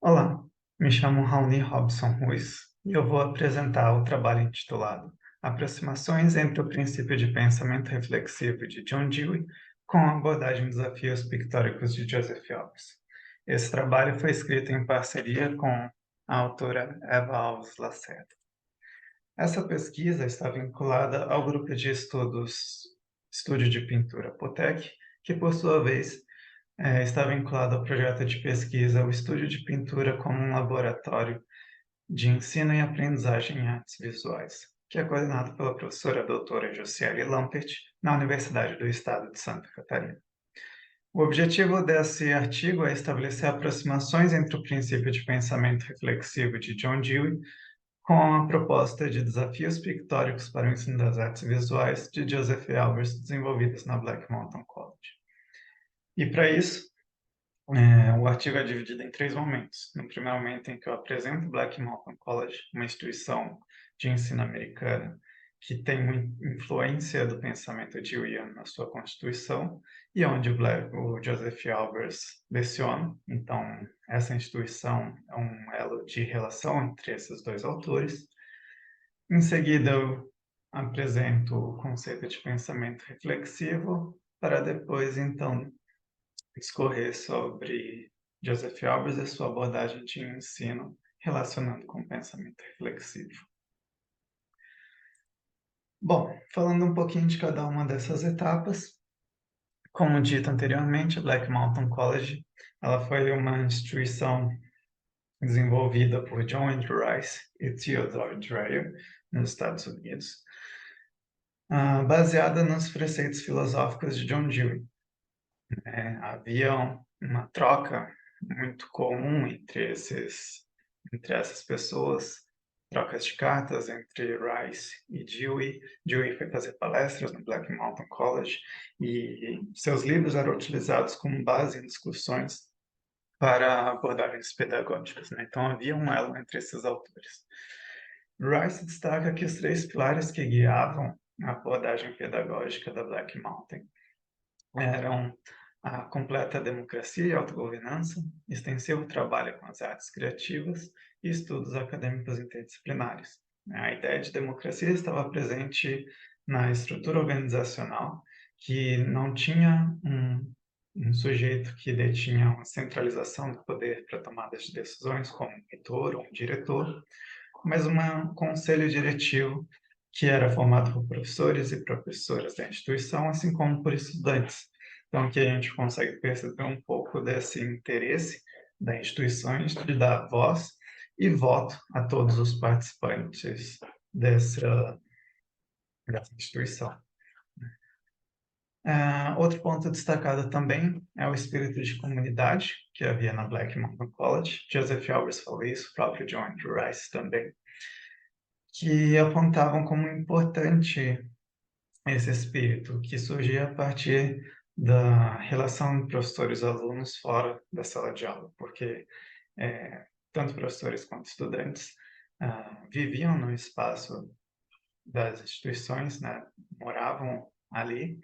Olá, me chamo Raoni Robson Ruiz e eu vou apresentar o trabalho intitulado Aproximações entre o princípio de pensamento reflexivo de John Dewey com a abordagem de desafios pictóricos de Joseph Albers. Esse trabalho foi escrito em parceria com a autora Eva Alves Lacerda. Essa pesquisa está vinculada ao grupo de estudos Estúdio de Pintura Potec, que por sua vez está vinculado ao projeto de pesquisa O Estúdio de Pintura como um Laboratório de Ensino e Aprendizagem em Artes Visuais, que é coordenado pela professora doutora Josiele Lampert, na Universidade do Estado de Santa Catarina. O objetivo desse artigo é estabelecer aproximações entre o princípio de pensamento reflexivo de John Dewey com a proposta de desafios pictóricos para o ensino das artes visuais de Joseph Albers, desenvolvidas na Black Mountain College. E para isso, o artigo é dividido em três momentos. No primeiro momento, em que eu apresento o Black Mountain College, uma instituição de ensino americana que tem muita influência do pensamento deweyiano na sua constituição, e onde o Joseph Albers leciona. Então, essa instituição é um elo de relação entre esses dois autores. Em seguida, eu apresento o conceito de pensamento reflexivo, para depois, então, discorrer sobre Joseph Albers e sua abordagem de ensino relacionando com o pensamento reflexivo. Bom, falando um pouquinho de cada uma dessas etapas, como dito anteriormente, a Black Mountain College ela foi uma instituição desenvolvida por John Andrew Rice e Theodore Dreyer, nos Estados Unidos, baseada nos preceitos filosóficos de John Dewey. Havia uma troca muito comum entre essas pessoas, trocas de cartas entre Rice e Dewey. Dewey foi fazer palestras no Black Mountain College e seus livros eram utilizados como base em discussões para abordagens pedagógicas, né? Então havia um elo entre esses autores. Rice destaca que os três pilares que guiavam a abordagem pedagógica da Black Mountain eram a completa democracia e autogovernança, extensivo trabalho com as artes criativas e estudos acadêmicos interdisciplinares. A ideia de democracia estava presente na estrutura organizacional, que não tinha um sujeito que detinha uma centralização do poder para tomadas de decisões, como um reitor ou um diretor, mas um conselho diretivo que era formado por professores e professoras da instituição, assim como por estudantes. Então, aqui a gente consegue perceber um pouco desse interesse da instituição de dar voz e voto a todos os participantes dessa instituição. Outro ponto destacado também é o espírito de comunidade que havia na Black Mountain College. Joseph Albers falou isso, o próprio John Andrew Rice também, que apontavam como importante esse espírito, que surgia a partir da relação entre professores e alunos fora da sala de aula, porque tanto professores quanto estudantes viviam no espaço das instituições, né? Moravam ali,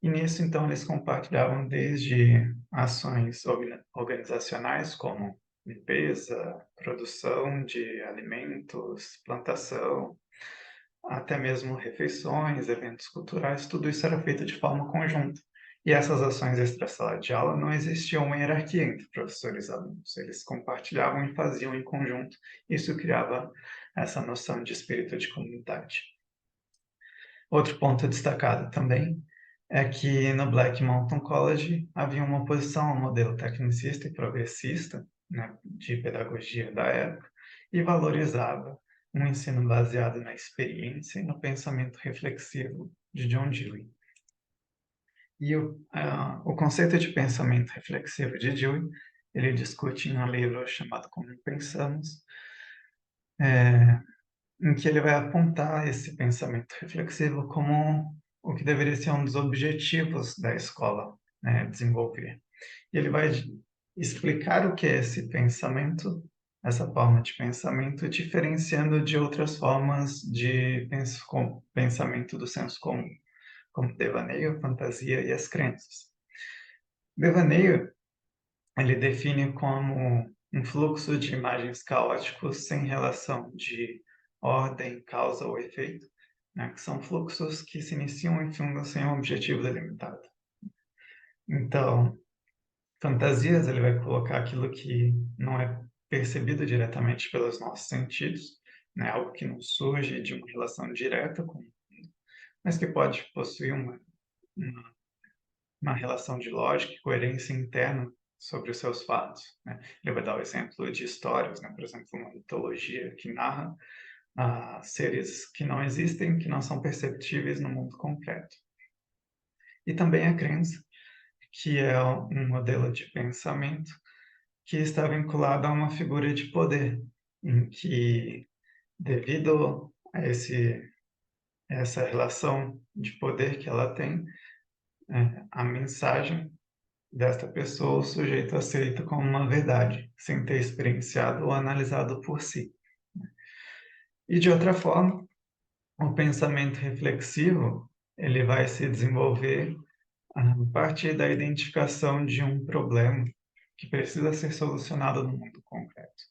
e nisso, então, eles compartilhavam desde ações organizacionais, como limpeza, produção de alimentos, plantação, até mesmo refeições, eventos culturais, tudo isso era feito de forma conjunta. E essas ações extra-sala de aula não existia uma hierarquia entre professores e alunos, eles compartilhavam e faziam em conjunto. Isso criava essa noção de espírito de comunidade. Outro ponto destacado também é que no Black Mountain College havia uma oposição ao modelo tecnicista e progressista, né, de pedagogia da época, e valorizava um ensino baseado na experiência e no pensamento reflexivo de John Dewey. E o conceito de pensamento reflexivo de Dewey, ele discute em um livro chamado Como Pensamos, em que ele vai apontar esse pensamento reflexivo como o que deveria ser um dos objetivos da escola, né, desenvolver. E ele vai explicar o que é esse pensamento, essa forma de pensamento, diferenciando de outras formas de pensamento do senso comum, como devaneio, fantasia e as crenças. Devaneio, ele define como um fluxo de imagens caóticos sem relação de ordem, causa ou efeito, né, que são fluxos que se iniciam e fundam sem um objetivo delimitado. Então, fantasias, ele vai colocar aquilo que não é percebido diretamente pelos nossos sentidos, né, algo que não surge de uma relação direta com, mas que pode possuir uma uma relação de lógica e coerência interna sobre os seus fatos, né. Ele vai dar o exemplo de histórias, né, por exemplo, uma mitologia que narra, seres que não existem, que não são perceptíveis no mundo concreto. E também a crença, que é um modelo de pensamento que está vinculado a uma figura de poder, em que, devido a essa relação de poder que ela tem, a mensagem desta pessoa, o sujeito aceita como uma verdade, sem ter experienciado ou analisado por si. E de outra forma, o pensamento reflexivo, ele vai se desenvolver a partir da identificação de um problema que precisa ser solucionado no mundo concreto.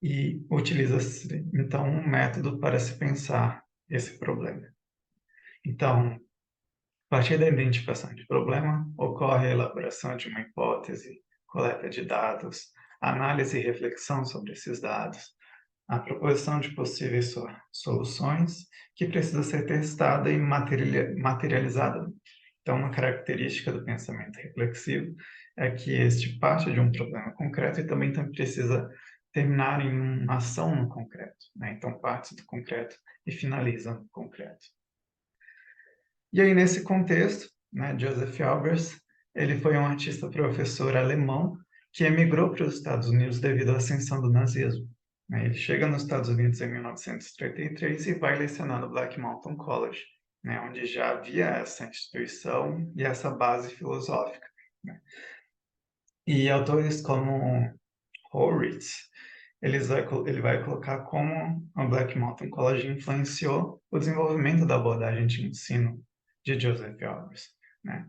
E utiliza-se, então, um método para se pensar esse problema. Então, a partir da identificação de problema, ocorre a elaboração de uma hipótese, coleta de dados, análise e reflexão sobre esses dados, a proposição de possíveis soluções que precisa ser testada e materializada. Então, uma característica do pensamento reflexivo é que este parte de um problema concreto e também precisa terminar em uma ação no concreto, né? Então, parte do concreto e finaliza no concreto. E aí, nesse contexto, né, Joseph Albers, ele foi um artista professor alemão que emigrou para os Estados Unidos devido à ascensão do nazismo, né? Ele chega nos Estados Unidos em 1933 e vai lecionar no Black Mountain College, né, onde já havia essa instituição e essa base filosófica, né? E autores como Horwitz, ele vai colocar como o Black Mountain College influenciou o desenvolvimento da abordagem de ensino de Joseph Albers, né?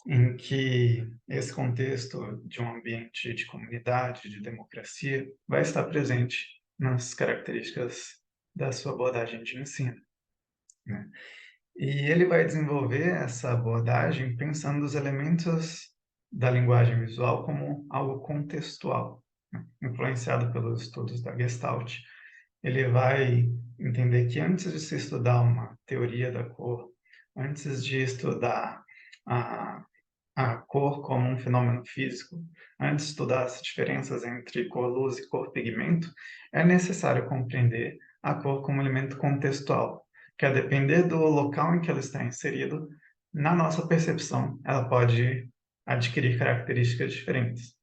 Em que esse contexto de um ambiente de comunidade, de democracia, vai estar presente nas características da sua abordagem de ensino, né? E ele vai desenvolver essa abordagem pensando nos elementos da linguagem visual como algo contextual, né? Influenciado pelos estudos da Gestalt. Ele vai entender que antes de se estudar uma teoria da cor, antes de estudar a, a cor como um fenômeno físico, antes de estudar as diferenças entre cor-luz e cor-pigmento, é necessário compreender a cor como elemento contextual, que a depender do local em que ela está inserido, na nossa percepção, ela pode adquirir características diferentes.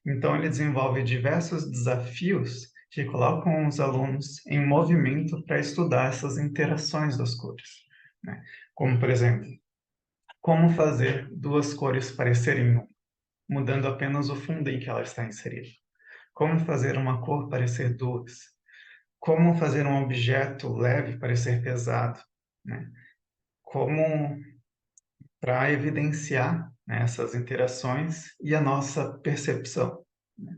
Então, ele desenvolve diversos desafios que colocam os alunos em movimento para estudar essas interações das cores, né? Como, por exemplo, como fazer duas cores parecerem uma, mudando apenas o fundo em que ela está inserida. Como fazer uma cor parecer duas. Como fazer um objeto leve parecer pesado, né? Como para evidenciar, né, essas interações e a nossa percepção, né?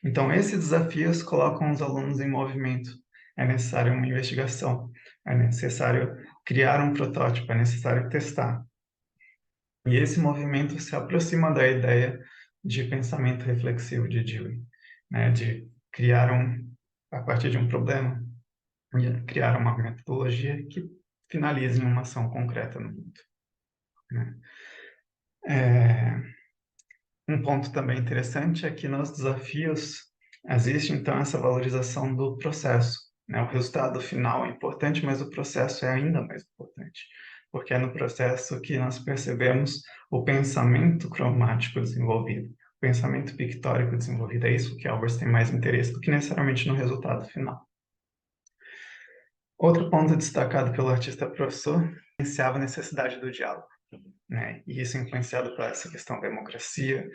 Então, esses desafios colocam os alunos em movimento. É necessário uma investigação, é necessário criar um protótipo, é necessário testar. E esse movimento se aproxima da ideia de pensamento reflexivo de Dewey, né, de criar a partir de um problema, criar uma metodologia que finalize em uma ação concreta no mundo, né? Um ponto também interessante é que nos desafios existe então essa valorização do processo, né? O resultado final é importante, mas o processo é ainda mais importante, porque é no processo que nós percebemos o pensamento cromático desenvolvido, o pensamento pictórico desenvolvido. É isso que Albers tem mais interesse do que necessariamente no resultado final. Outro ponto destacado pelo artista professor influenciava a necessidade do diálogo, né? E isso influenciado por essa questão da democracia,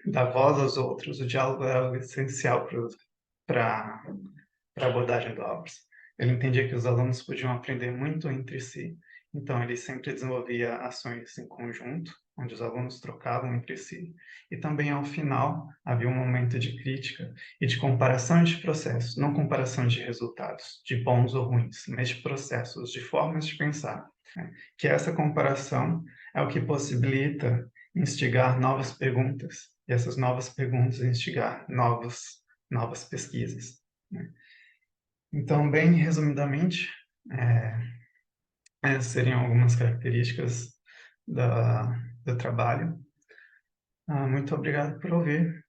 da voz aos outros. O diálogo é algo essencial para a abordagem do Albers. Ele entendia que os alunos podiam aprender muito entre si, então ele sempre desenvolvia ações em conjunto, onde os alunos trocavam entre si, e também ao final havia um momento de crítica e de comparação de processos, não comparação de resultados, de bons ou ruins, mas de processos, de formas de pensar, né? Que essa comparação é o que possibilita instigar novas perguntas, e essas novas perguntas instigar novas pesquisas, né? Então, bem resumidamente, essas seriam algumas características do trabalho. Muito obrigado por ouvir.